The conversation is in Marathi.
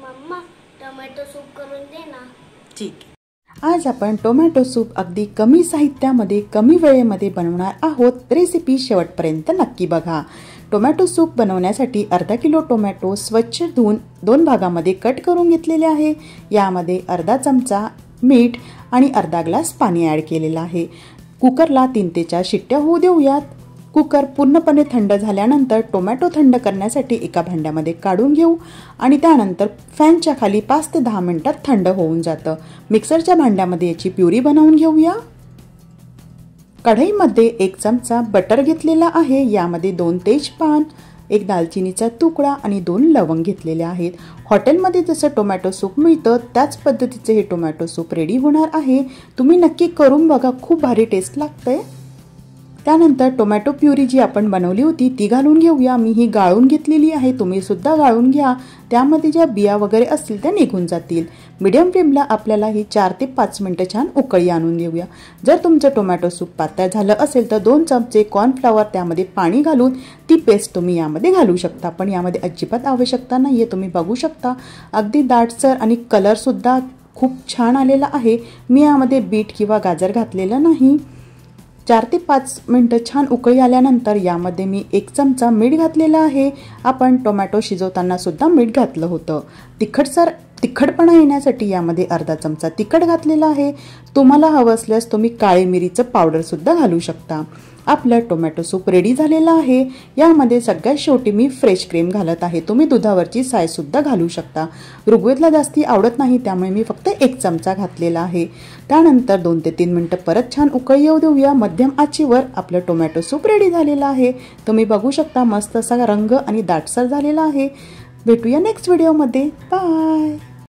मम्मा टोमॅटो सूप करून दे ना। ठीक। आज आपण टोमॅटो सूप अगदी कमी साहित्यामध्ये कमी वेळेमध्ये बनवणार आहोत। रेसिपी शेवटपर्यंत नक्की बघा। टोमॅटो सूप बनवण्यासाठी अर्धा किलो टोमॅटो स्वच्छ धुवून 2 भागामध्ये कट करून घेतलेले आहे। यामध्ये अर्धा चमचा मीठ आणि अर्धा ग्लास पाणी ॲड केलेलं आहे। कुकरला 3 ते 4 शिट्ट्या होऊ देऊयात। कुकर पूर्णपणे थंड झाल्यानंतर टोमॅटो थंड करण्यासाठी एका भांड्यामध्ये काढून घेऊ आणि त्यानंतर फॅनच्या खाली 5 ते 10 मिनिटात थंड होऊन जातं। मिक्सरच्या भांड्यामध्ये याची प्युरी बनवून घेऊया। कढईमध्ये 1 चमचा बटर घेतलेला आहे। यामध्ये 2 तेजपान, 1 दालचिनीचा तुकडा आणि 2 लवंग घेतलेले आहेत। हॉटेलमध्ये जसं टोमॅटो सूप मिळतं त्याच पद्धतीचे हे टोमॅटो सूप रेडी होणार आहे। तुम्ही नक्की करून बघा, खूप भारी टेस्ट लागते। त्यानंतर टोमॅटो प्युरी जी आपण बनवली होती ती घालून घेऊया। मी ही गाळून घेतलेली आहे, तुम्ही सुद्धा गाळून घ्या। त्यामध्ये ज्या बिया वगैरे असतील त्या निघून जातील। मीडियम फ्लेमला आपल्याला ही 4 ते 5 मिनिटं छान उकळी आणून देऊया। जर तुमचं टोमॅटो सूप पातळ झालं असेल तर 2 चमचे कॉर्नफ्लॉवर त्यामध्ये पाणी घालून ती पेस्ट तुम्ही यामध्ये घालू शकता, पण यामध्ये अजिबात आवश्यकता नाहीये। तुम्ही बघू शकता अगदी दाटसर आणि कलर सुद्धा खूप छान आलेला आहे। मी यामध्ये बीट किंवा गाजर घातलेलं नाही। 4 ते 5 मिनिटं छान उकळी आल्यानंतर यामध्ये मी 1 चमचा मीठ घातलेला आहे। आपण टोमॅटो शिजवताना सुद्धा मीठ घातलं होतं। तिखटपणा येण्यासाठी यामध्ये अर्धा चमचा तिखट घातलेला आहे। तुम्हाला हवं असल्यास तुम्ही काळी मिरीचं पावडर सुद्धा घालू शकता। आपलं टोमॅटो सूप रेडी झालेलं आहे। यामध्ये सगळ्यात शेवटी मी फ्रेश क्रीम घालत आहे। तुम्ही दुधावरची साय सुद्धा घालू शकता। ऋग्वेदला जास्ती आवडत नाही त्यामुळे मी फक्त 1 चमचा घातलेला आहे। त्यानंतर 2 ते 3 मिनिटं परत छान उकळी येऊ देऊया। मध्यम आचेवर आपलं टोमॅटो सूप रेडी झालेलं आहे। तुम्ही बघू शकता मस्त असा रंग आणि दाटसर झालेला आहे। भेटूया नेक्स्ट व्हिडिओमध्ये। बाय।